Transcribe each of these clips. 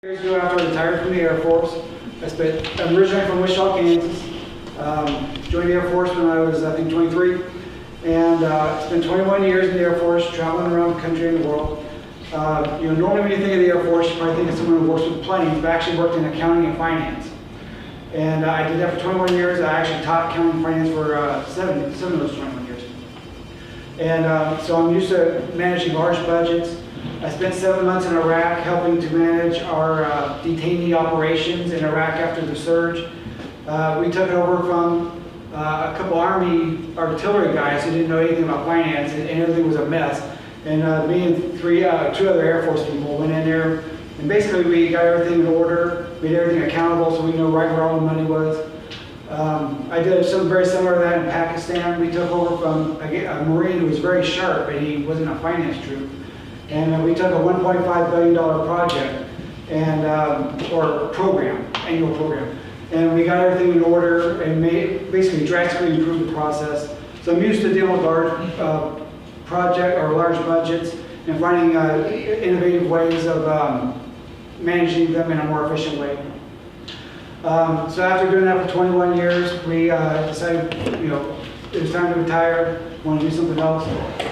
Years ago, after I retired from the Air Force, I'm originally from Wichita, Kansas. Joined the Air Force when I was, I think, 23. And spent 21 years in the Air Force, traveling around the country and the world. Normally when you think of the Air Force, you probably think of someone who works with planes, but I actually worked in accounting and finance. And I did that for 21 years. I actually taught accounting and finance for seven of those 21 years. And so I'm used to managing large budgets. I spent 7 months in Iraq helping to manage our detainee operations in Iraq after the surge. We took it over from a couple Army artillery guys who didn't know anything about finance, and everything was a mess. And me and two other Air Force people went in there, and basically we got everything in order, made everything accountable so we know right where all the money was. I did something very similar to that in Pakistan. We took over from a Marine who was very sharp, but he wasn't a finance troop. And we took a $1.5 billion project and or program, annual program, and we got everything in order and basically drastically improved the process. So I'm used to dealing with large project or large budgets and finding innovative ways of managing them in a more efficient way. So after doing that for 21 years, we decided, it was time to retire. Want to do something else.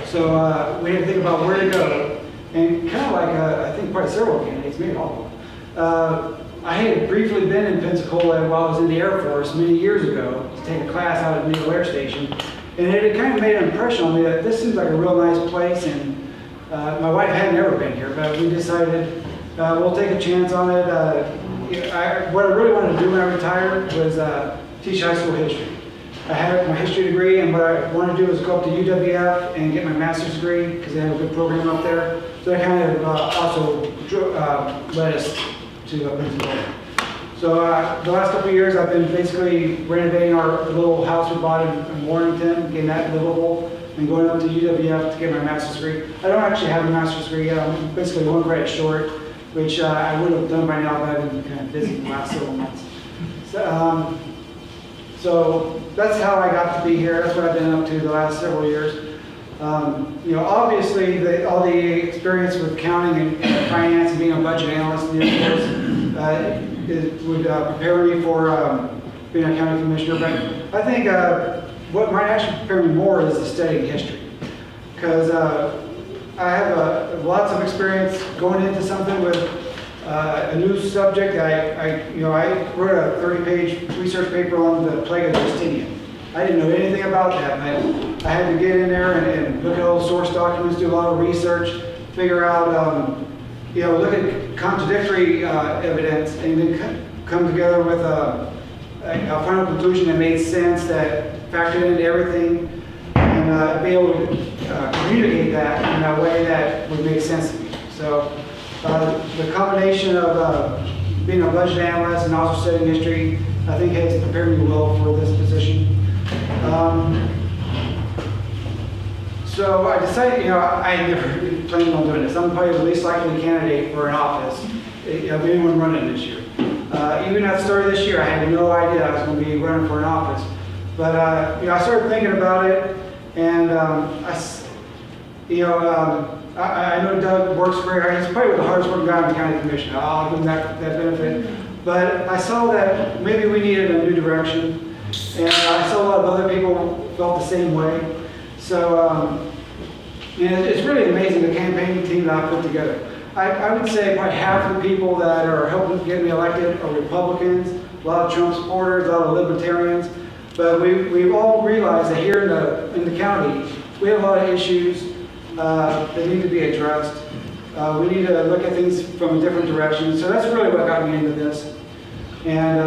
So we had to think about where to go. And kind of like, I think probably several candidates, maybe all of them. I had briefly been in Pensacola while I was in the Air Force many years ago to take a class out at Naval Air Station. And it had kind of made an impression on me that this seems like a real nice place. And my wife had never been here, but we decided we'll take a chance on it. What I really wanted to do when I retired was teach high school history. I had my history degree, and what I wanted to do was go up to UWF and get my master's degree because they have a good program up there. So that kind of also led us to Pensacola. So the last couple of years, I've been basically renovating our little house we bought in Warrington, getting that livable, and going up to UWF to get my master's degree. I don't actually have a master's degree yet. I'm basically one credit short, which I would have done by now, but I've been kind of busy the last several months. So that's how I got to be here. That's what I've been up to the last several years. Obviously, all the experience with accounting and finance and being a budget analyst in the Air Force would prepare me for being a county commissioner. But I think what might actually prepare me more is the studying history, because I have lots of experience going into something with a new subject. I wrote a 30-page research paper on the plague of Justinian. I didn't know anything about that. I had to get in there and look at all the source documents, do a lot of research, figure out, look at contradictory evidence, and then come together with a final conclusion that made sense, that factored into everything, and be able to communicate that in a way that would make sense to me. So the combination of being a budget analyst and also studying history, I think has prepared me well for this position. So I decided, I never planned on doing this. I'm probably the least likely candidate for an office of anyone running this year. Even at the start of this year, I had no idea I was going to be running for an office. But I started thinking about it, and I know Doug works very hard. He's probably the hardest working guy on the county commission. I'll give him that benefit. But I saw that maybe we needed a new direction, and I saw a lot of other people felt the same way. So it's really amazing the campaign team that I put together. I would say probably half of the people that are helping get me elected are Republicans, a lot of Trump supporters, a lot of libertarians. But we've all realized that here in the county, we have a lot of issues that need to be addressed. We need to look at things from a different direction. So that's really what got me into this. And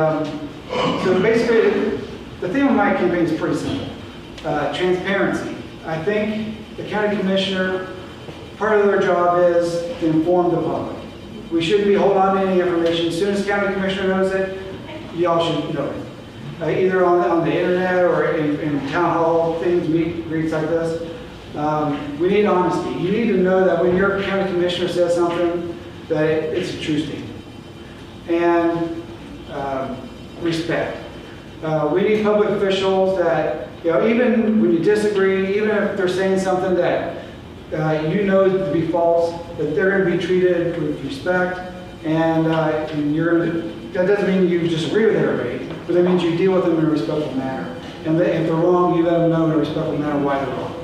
so basically, the theme of my campaign is pretty simple. Transparency. I think the county commissioner, part of their job is to inform the public. We shouldn't be holding on to any information. As soon as the county commissioner knows it, y'all should know it. Either on the internet or in town hall things, greets like this. We need honesty. You need to know that when your county commissioner says something, that it's a true statement. And respect. We need public officials that, even when you disagree, even if they're saying something that to be false, that they're going to be treated with respect, and that doesn't mean you disagree with everybody, but that means you deal with them in a respectful manner. And if they're wrong, you let them know in a respectful manner why they're wrong.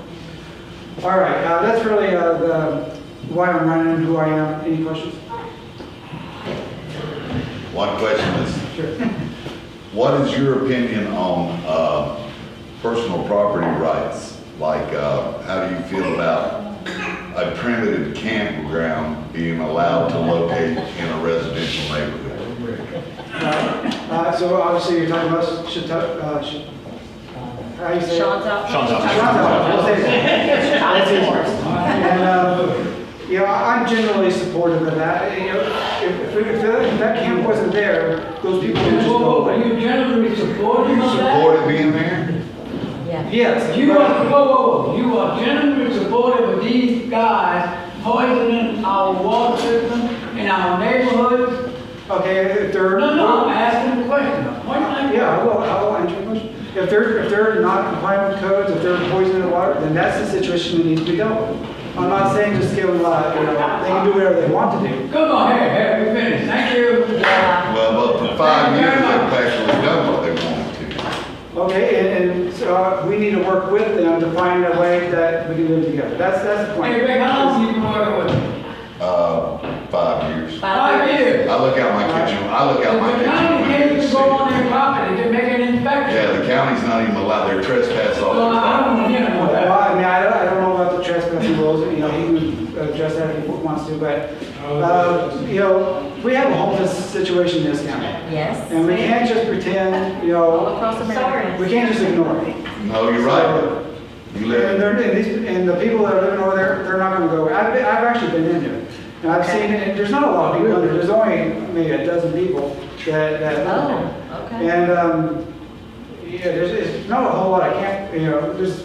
All right, that's really why I'm running and who I am. Any questions? One question is, Sure. what is your opinion on personal property rights? Like, how do you feel about a primitive campground being allowed to locate in a residential neighborhood? So obviously you're talking about how you say it? Sean's out. Sean's out. We'll say that. That's easy. And I'm generally supportive of that. If that camp wasn't there, those people would just go Are away. you generally supportive You of that? supportive being there? Yeah. Yes. You are, whoa. You are generally supportive of these guys poisoning our water system in our neighborhoods? Okay, if they're No, I'm asking the question. Point blank. Yeah, I will answer your question. If they're not compliant with codes, if they're poisoning the water, then that's the situation that needs to be dealt with. I'm not saying just give them, they can do whatever they want to do. Come on, here, we finished. Thank you. Yeah. Well, but for 5 years, they've actually done what they wanted to. Okay, and so we need to work with them to find a way that we can live together. That's the point. Hey, Rick, how long you been working with them? 5 years. 5 years. I look out my kitchen, The county can't window and even go on see. their property to make an inspection. Yeah, the county's not even allowed, they're trespass off Well, their I property. don't hear Well, about that. I mean, I don't know about the trespassing rules, he can address that if he wants to, but, we have a homeless situation in this county. Yes. And we can't just pretend, All across America. we can't just ignore it. No, you're right. You And, live, and the people that are living over there, they're not gonna go away. I've actually been in there. And I've Okay. seen it, there's not a lot of people in there, there's only maybe a dozen people that live in there. Oh, okay. And, there's not a whole lot, I can't, there's,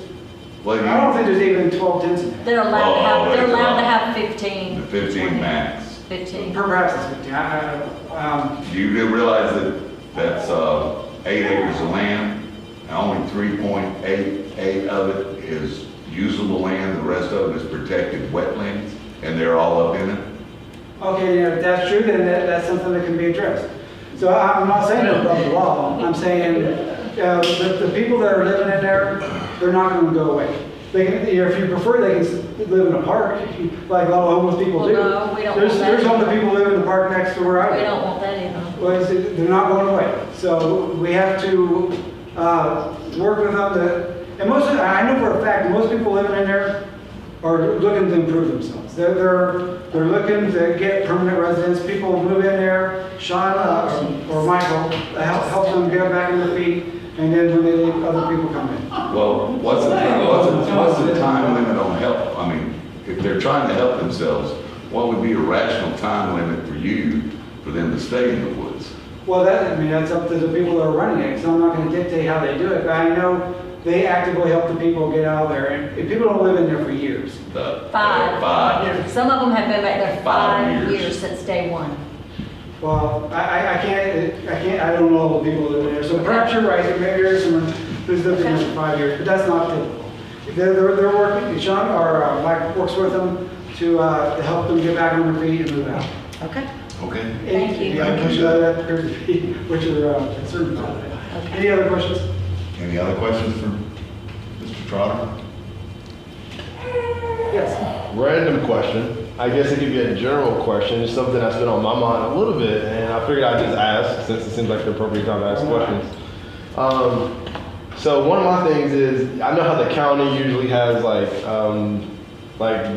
well, I don't think there's even 12 tents in there. They're allowed to have, Oh, they're allowed to the have 15. 15 max. 15. Perhaps it's 15. Do you realize that that's 8 acres of land, and only 3.88 of it is usable land, the rest of it is protected wetlands, and they're all up in it? Okay, if that's true, then that's something that can be addressed. So I'm not saying they're above the law, I'm saying the people that are living in there, they're not gonna go away. They can, if you prefer, they can live in a park, like a lot of homeless people Well, do. no, we don't There's want that. there's homeless people live in the park next to where I We live. don't want that either. Well, they're not going away. So we have to work with them and I know for a fact, most people living in there are looking to improve themselves. They're looking to get permanent residence. People move in there, Sean or Michael, help them get back on their feet, and then when they leave, other people come in. Well, what's the time limit on help? I mean, if they're trying to help themselves, what would be a rational time limit for you for them to stay in the woods? Well, that's up to the people that are running it, so I'm not gonna dictate how they do it, but I know they actively help the people get out of there, and people don't live in there for years. 5. Some of them have been back there 5 5 years. years since day one. Well, I don't know all the people that live in there, so perhaps you're right, maybe there's someone who's lived in there for 5 years, but that's not typical. They're working, Sean or Mike works with them to help them get back on their feet and move out. Okay. Okay. Thank you. Yeah, Thank you. that appears to be what you're concerned about. Okay. Any other questions? Any other questions for Mr. Trotter? Yes. Random question. I guess it could be a general question. It's something that's been on my mind a little bit, and I figured I'd just ask since it seems like the appropriate time to ask questions. So one of my things is I know how the county usually has like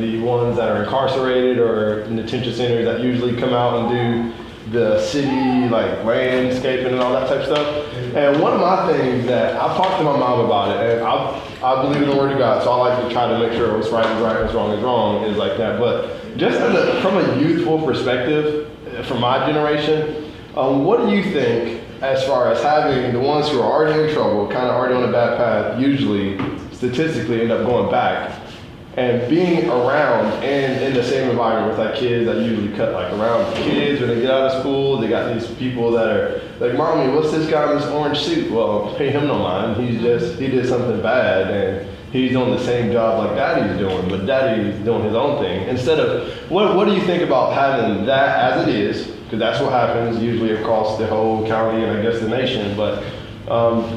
the ones that are incarcerated or in detention centers that usually come out and do the city like landscaping and all that type of stuff. And one of my things that I've talked to my mom about it, and I believe in the word of God, so I like to try to make sure what's right is right, what's wrong is wrong, is like that. But just from a youthful perspective, from my generation, what do you think as far as having the ones who are already in trouble, kind of already on a bad path, usually statistically end up going back? And being around and in the same environment with like kids that usually cut like around kids when they get out of school, they got these people that are like, "Mommy, what's this guy in this orange suit?" Well, pay him no mind. He did something bad, and he's doing the same job like daddy's doing, but daddy's doing his own thing. Instead of, what do you think about having that as it is? Because that's what happens usually across the whole county and I guess the nation, but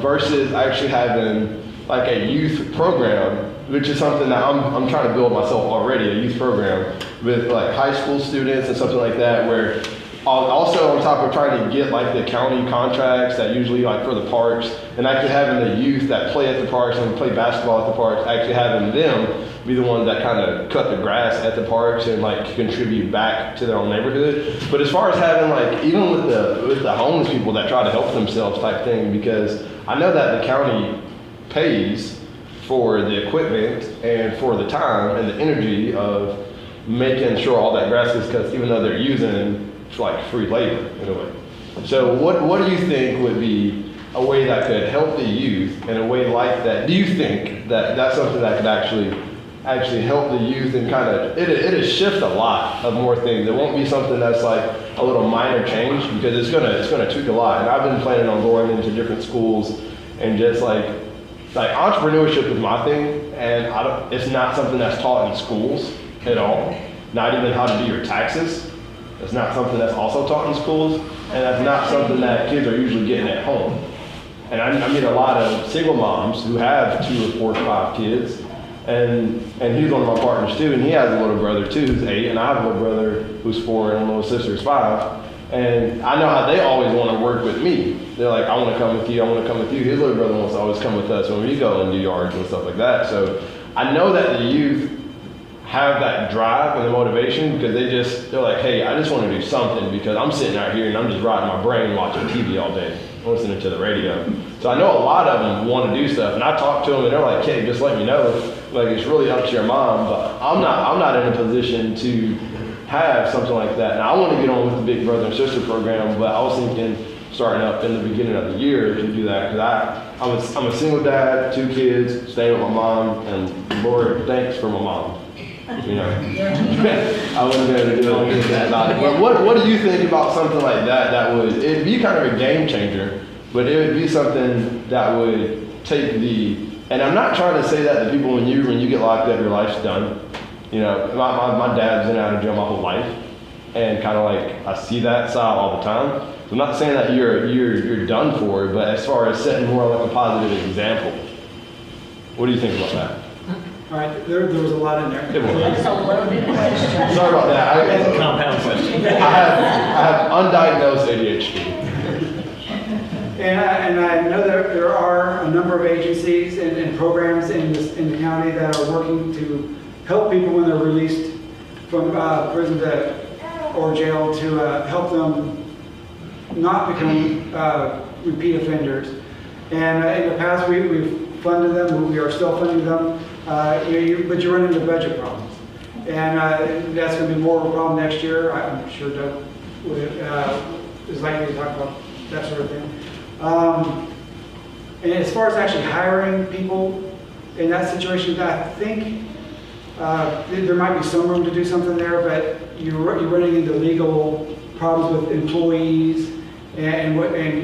versus actually having like a youth program, which is something that I'm trying to build myself already, a youth program with like high school students and something like that, where also on top of trying to get like the county contracts that usually like for the parks, and actually having the youth that play at the parks and play basketball at the parks, actually having them be the ones that kind of cut the grass at the parks and like contribute back to their own neighborhood. But as far as having like, even with the homeless people that try to help themselves type thing, because I know that the county pays for the equipment and for the time and the energy of making sure all that grass is cut, even though they're using like free labor in a way. So what do you think would be a way that could help the youth in a way like that? Do you think that that's something that could actually help the youth and kind of, it'll shift a lot of more things. It won't be something that's like a little minor change, because it's gonna tweak a lot. And I've been planning on going into different schools and just like entrepreneurship is my thing, and it's not something that's taught in schools at all. Not even how to do your taxes. It's not something that's also taught in schools, and that's not something that kids are usually getting at home. And I meet a lot of single moms who have 2 or 4 or 5 kids, and he's one of my partners too, and he has a little brother too who's 8, and I have a little brother who's 4 and a little sister who's 5. And I know how they always want to work with me. They're like, I want to come with you, I want to come with you. His little brother wants to always come with us when we go and do yards and stuff like that. So I know that the youth have that drive and the motivation, because they're like, hey, I just want to do something, because I'm sitting out here and I'm just rotting my brain watching TV all day, listening to the radio. So I know a lot of them want to do stuff, and I talk to them and they're like, hey, just let me know. Like, it's really up to your mom, but I'm not in a position to have something like that. And I want to get on with the Big Brother and Sister program, but I was thinking starting up in the beginning of the year to do that, because I'm a single dad, 2 kids, staying with my mom, and Lord, thanks for my mom. You know, I wouldn't be able to do anything about it. But what do you think about something like that? It'd be kind of a game changer, but it would be something that would take and I'm not trying to say that to people when you get locked up, your life's done. You know, my dad's been out of jail my whole life, and kind of like I see that side all the time. So I'm not saying that you're done for, but as far as setting more like a positive example, what do you think about that? All right, there was a lot in there. That's a loaded question. Sorry about that. Compound question. I have undiagnosed ADHD. And I know that there are a number of agencies and programs in the county that are working to help people when they're released from prison or jail, to help them not become repeat offenders. And in the past, we've funded them. We are still funding them. But you run into budget problems, and that's going to be more of a problem next year. I'm sure Doug is likely to talk about that sort of thing. And as far as actually hiring people in that situation, I think there might be some room to do something there, but you're running into legal problems with employees, and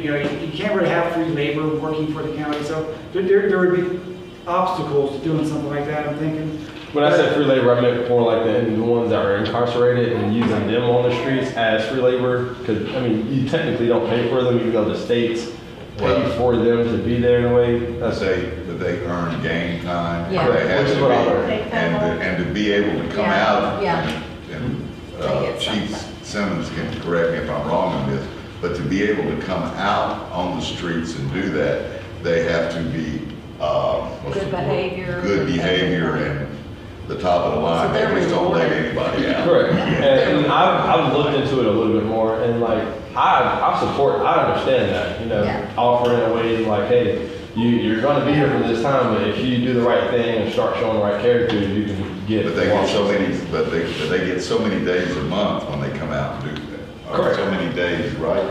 you know, you can't really have free labor working for the county. So there would be obstacles to doing something like that, I'm thinking. When I said free labor, I meant more like the ones that are incarcerated and using them on the streets as free labor. Because, I mean, you technically don't pay for them, even though the states pay for them to be there in a way. That they earn game time. Yeah. They have Which is to what I be- learned. And to be able to come Yeah, out. yeah. And They get Chief something. Simmons can correct me if I'm wrong on this, but to be able to come out on the streets and do that, they have to be, what's the Good word? behavior. Good behavior and the top of the line. So they're They just don't let rewarded. anybody out. Correct. And I've looked into it a little bit more, and like I understand that, you know, Yeah. offering a way like, hey, you're going to be here for this time, but if you do the right thing and start showing the right character, you can get. But they get so many, but they get so many days a month when they come out and do that. Or Correct. so many days, right?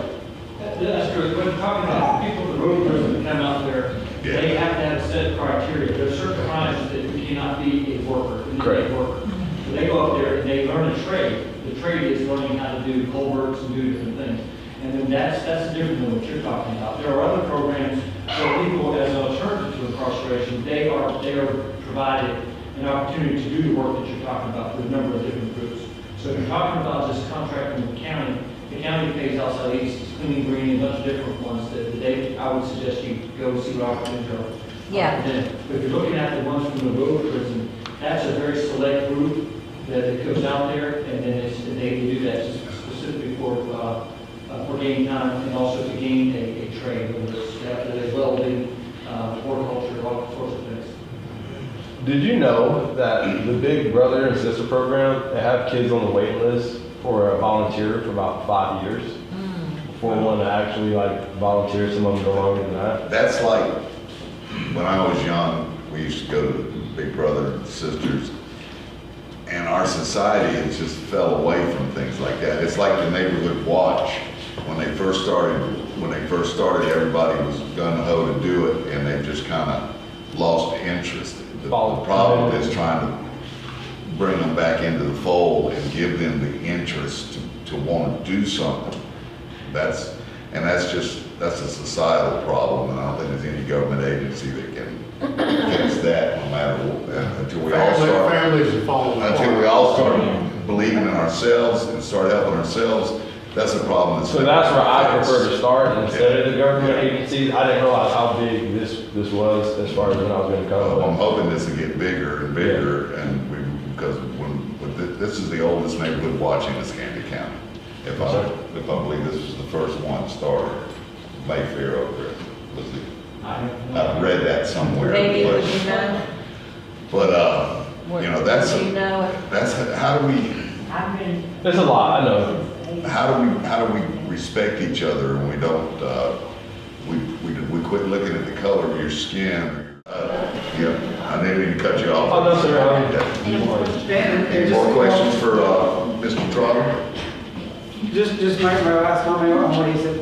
That's true. When talking about people in the road prison that come out there, Yeah. they have to have set criteria. There's certain crimes that you cannot be a worker, an Correct. inmate worker. So they go up there and they learn a trade. The trade is learning how to do culverts and do different things. And then that's different than what you're talking about. There are other programs for people as an alternative to incarceration. They are providing provided an opportunity to do the work that you're talking about for a number of different groups. So if you're talking about just contracting with the county pays outside agencies, cleaning, greening, a bunch of different ones that I would suggest you go see what opportunities are. Yeah. But if you're looking at the ones from the road prison, that's a very select group that goes out there, and then they do that just specifically for gain time and also to gain a trade, whether it's as welding, horticulture, all sorts of things. Did you know that the Big Brother and Sister program, they have kids on the waiting list for a volunteer for about 5 years? For one to actually like volunteer, some of them go longer than that. That's like, when I was young, we used to go to Big Brother and Sisters, and our society has just fell away from things like that. It's like the Neighborhood Watch. When they first started, everybody was gung-ho to do it, and they've just kind of lost interest. The problem is trying to bring them back into the fold and give them the interest to want to do something. That's a societal problem, and I don't think there's any government agency that can fix that, no matter what, until we all start believing in ourselves and start helping ourselves. That's a problem. So that's where I prefer to start instead of the government agencies. I didn't realize how big this was as far as when I was going to come. I'm hoping this will get bigger and bigger, and because this is the oldest neighborhood watch in Escambia County. If I believe this was the first one started, Mayfair over there. I've read that somewhere. Maybe, would you know? But that's Would you know? that's how do we There's a lot, I know. how do we respect each other, and we don't we quit looking at the color of your skin. I didn't mean to cut you off. Oh, no, sir. Any more questions for Mr. Trotter? Just my last comment on what he said.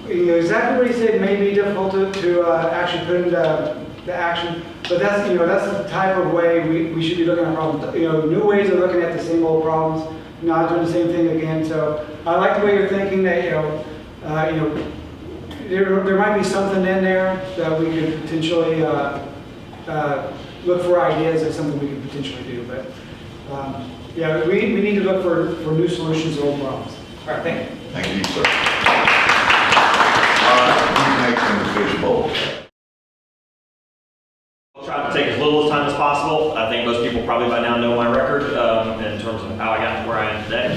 Exactly what he said may be difficult to actually put into the action, but that's the type of way we should be looking at problems. New ways of looking at the same old problems, not doing the same thing again. So I like the way you're thinking that there might be something in there that we could potentially look for ideas of something we could potentially do. But we need to look for new solutions to old problems. All right, thank you. Thank you, sir. All right, who's next in the fishbowl? I'll try to take as little time as possible. I think most people probably by now know my record in terms of how I got to where I am today.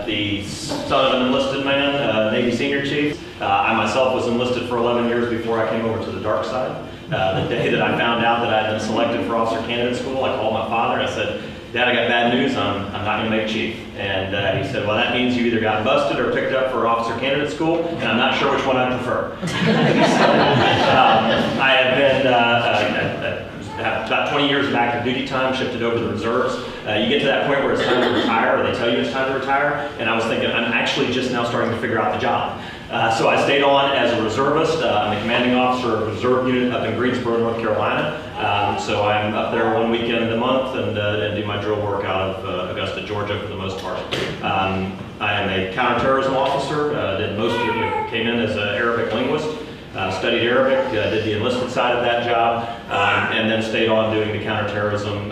The son of an enlisted man, Navy senior chief. I myself was enlisted for 11 years before I came over to the dark side. The day that I found out that I had been selected for officer candidate school, I called my father and I said, "Dad, I got bad news. I'm not going to make chief." And he said, "Well, that means you either got busted or picked up for officer candidate school, and I'm not sure which one I prefer." I have been about 20 years of active duty time, shifted over to the reserves. You get to that point where it's time to retire, or they tell you it's time to retire, and I was thinking, I'm actually just now starting to figure out the job. So I stayed on as a reservist. I'm the commanding officer of a reserve unit up in Greensboro, North Carolina. So I'm up there one weekend a month and do my drill work out of Augusta, Georgia for the most part. I am a counterterrorism officer. Did most of it, came in as an Arabic linguist. Studied Arabic, did the enlisted side of that job, and then stayed on doing the counterterrorism.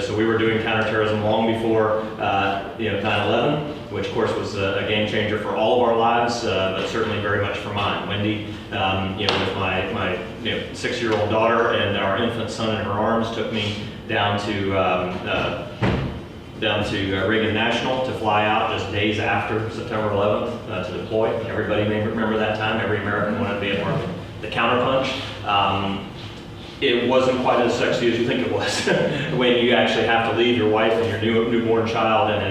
So we were doing counterterrorism long before 9/11, which of course was a game changer for all of our lives, but certainly very much for mine. Wendy, with my 6-year-old daughter and our infant son in her arms, took me down to Reagan National to fly out just days after September 11th to deploy. Everybody may remember that time. Every American wanted to be at work. The counterpunch. It wasn't quite as sexy as you think it was when you actually have to leave your wife and your newborn child. And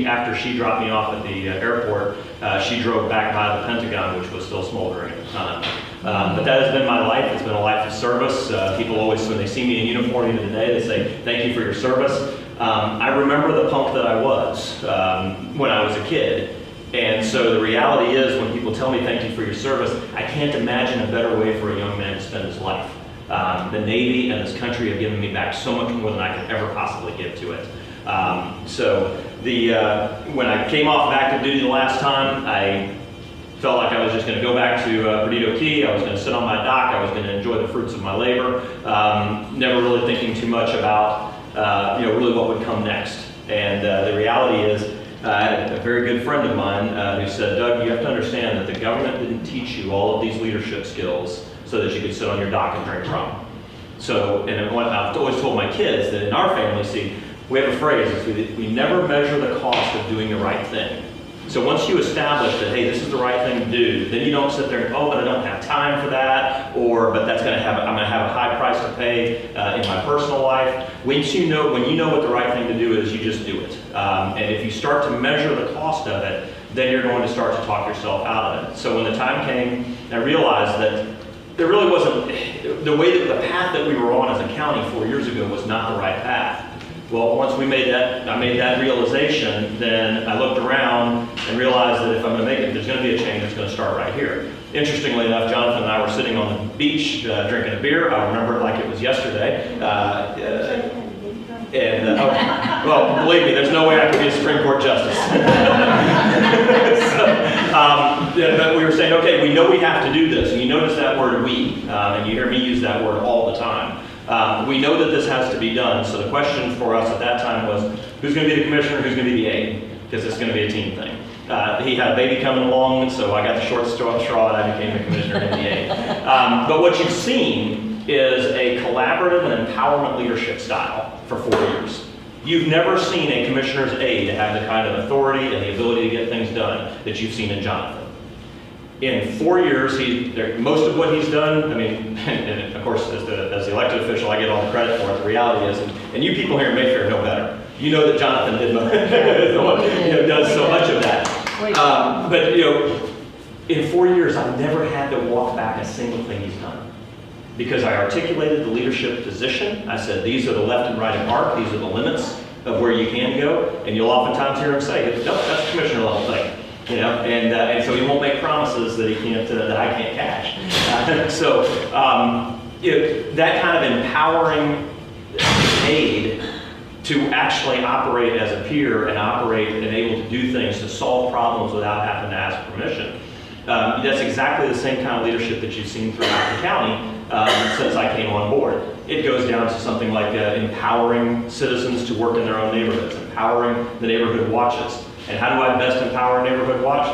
after she dropped me off at the airport, she drove back by the Pentagon, which was still smoldering at the time. But that has been my life. It's been a life of service. People always, when they see me in uniform even today, they say, "Thank you for your service." I remember the punk that I was when I was a kid. And so the reality is, when people tell me thank you for your service, I can't imagine a better way for a young man to spend his life. The Navy and this country have given me back so much more than I could ever possibly give to it. When I came off of active duty the last time, I Felt like I was just going to go back to Perdido Key. I was going to sit on my dock. I was going to enjoy the fruits of my labor. Never really thinking too much about, really what would come next. And the reality is, I had a very good friend of mine who said, Doug, you have to understand that the government didn't teach you all of these leadership skills so that you could sit on your dock and drink rum. So, and what I've always told my kids that in our family, see, we have a phrase, we never measure the cost of doing the right thing. So once you establish that, hey, this is the right thing to do, then you don't sit there and, oh, but I don't have time for that, or, but I'm going to have a high price to pay in my personal life. When you know what the right thing to do is, you just do it. And if you start to measure the cost of it, then you're going to start to talk yourself out of it. So when the time came, I realized that there really wasn't, the path that we were on as a county 4 years ago was not the right path. Well, once I made that realization, then I looked around and realized that if I'm going to make it, there's going to be a change that's going to start right here. Interestingly enough, Jonathan and I were sitting on the beach drinking a beer. I remember it like it was yesterday. Well, believe me, there's no way I could be a Supreme Court justice. But we were saying, okay, we know we have to do this. And you notice that word we, and you hear me use that word all the time. We know that this has to be done, so the question for us at that time was, who's going to be the commissioner, who's going to be the aide? Because it's going to be a team thing. He had a baby coming along, so I got the short straw and I became the commissioner and the aide. But what you've seen is a collaborative and empowerment leadership style for 4 years. You've never seen a commissioner's aide have the kind of authority and the ability to get things done that you've seen in Jonathan. In 4 years, most of what he's done, I mean, and of course, as the elected official, I get all the credit for it. The reality is, and you people here in Mayfair know better. You know that Jonathan does so much of that. But in 4 years, I've never had to walk back a single thing he's done. Because I articulated the leadership position. I said, these are the left and right of arc. These are the limits of where you can go. And you'll oftentimes hear him say, nope, that's a commissioner level thing. And so he won't make promises that he can't, that I can't cash. That kind of empowering aid to actually operate as a peer and operate and able to do things to solve problems without having to ask permission. That's exactly the same kind of leadership that you've seen throughout the county since I came on board. It goes down to something like empowering citizens to work in their own neighborhoods, empowering the neighborhood watches. And how do I best empower a neighborhood watch?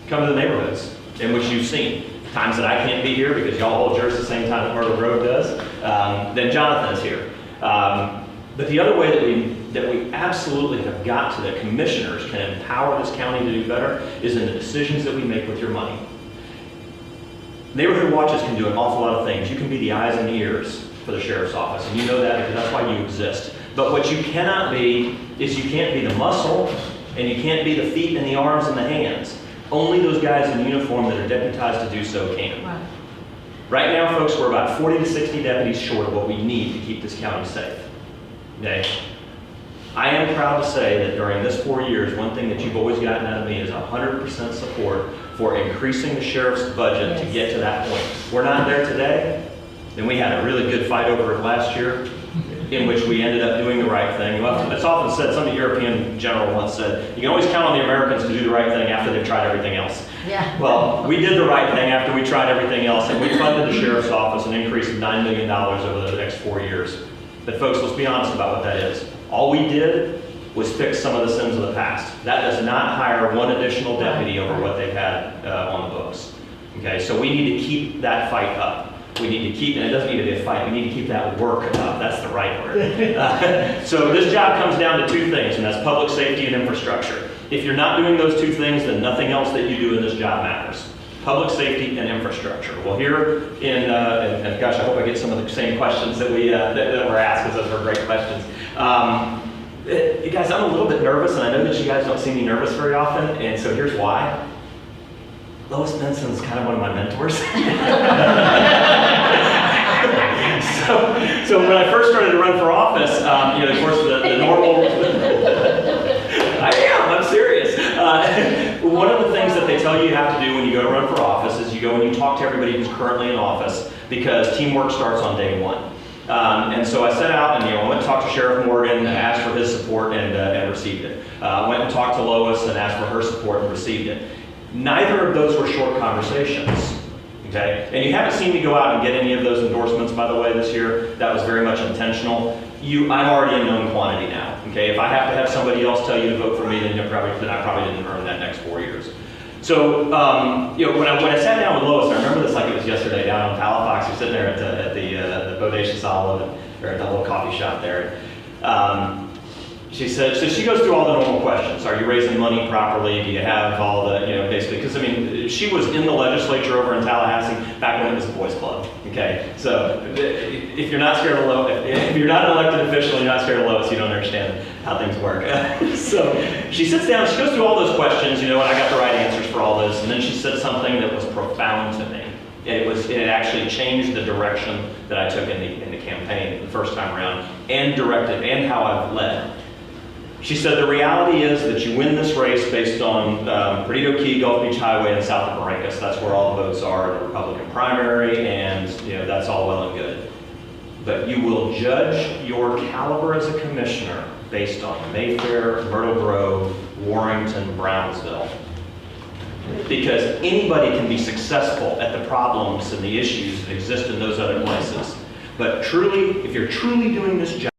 Come to the neighborhoods in which you've seen. Times that I can't be here because y'all hold yours the same time that Myrtle Grove does, then Jonathan is here. But the other way that we absolutely have got to that commissioners can empower this county to do better is in the decisions that we make with your money. Neighborhood watches can do an awful lot of things. You can be the eyes and ears for the sheriff's office, and you know that because that's why you exist. But what you cannot be is you can't be the muscle, and you can't be the feet and the arms and the hands. Only those guys in uniform that are deputized to do so can. Right now, folks, we're about 40 to 60 deputies short of what we need to keep this county safe. Okay? I am proud to say that during this 4 years, one thing that you've always gotten out of me is 100% support for increasing the sheriff's budget to get to that point. We're not there today, and we had a really good fight over it last year, in which we ended up doing the right thing. Well, it's often said, some European general once said, you can always count on the Americans to do the right thing after they've tried everything else. Yeah. Well, we did the right thing after we tried everything else, and we funded the sheriff's office an increase of $9 million over the next 4 years. But folks, let's be honest about what that is. All we did was fix some of the sins of the past. That does not hire one additional deputy over what they've had on the books. Okay, so we need to keep that fight up. We need to keep, and it doesn't need to be a fight, we need to keep that work up. That's the right word. So this job comes down to two things, and that's public safety and infrastructure. If you're not doing those two things, then nothing else that you do in this job matters. Public safety and infrastructure. Well, here in, and gosh, I hope I get some of the same questions that that were asked, because those were great questions. You guys, I'm a little bit nervous, and I know that you guys don't see me nervous very often, and so here's why. Lois Benson's kind of one of my mentors. So when I first started to run for office, of course, the normal, I'm serious. One of the things that they tell you have to do when you go to run for office is you go and you talk to everybody who's currently in office, because teamwork starts on day one. And so I set out and I went and talked to Sheriff Morgan and asked for his support and received it. Went and talked to Lois and asked for her support and received it. Neither of those were short conversations. Okay? And you haven't seen me go out and get any of those endorsements, by the way, this year. That was very much intentional. I'm already a known quantity now. Okay? If I have to have somebody else tell you to vote for me, then I probably didn't earn that next 4 years. So, you know, when I sat down with Lois, I remember this like it was yesterday down in Halifax. We're sitting there at the Bodacious Olive, or at the little coffee shop there. She said, so she goes through all the normal questions. Are you raising money properly? Do you have all the, you know, basically, because I mean, she was in the legislature over in Tallahassee back when it was a boys club, okay? So if you're not scared of Lois, if you're not an elected official and you're not scared of Lois, you don't understand how things work. So she sits down, she goes through all those questions, you know, and I got the right answers for all this, and then she said something that was profound to me. It actually changed the direction that I took in the campaign the first time around, and directed, and how I've led. She said, the reality is that you win this race based on Perdido Key, Gulf Beach Highway, and south of Barrancas. That's where all the votes are in the Republican primary, and you know that's all well and good. But you will judge your caliber as a commissioner based on Mayfair, Myrtle Grove, Warrington, Brownsville. Because anybody can be successful at the problems and the issues that exist in those other places. But truly, if you're truly doing this job,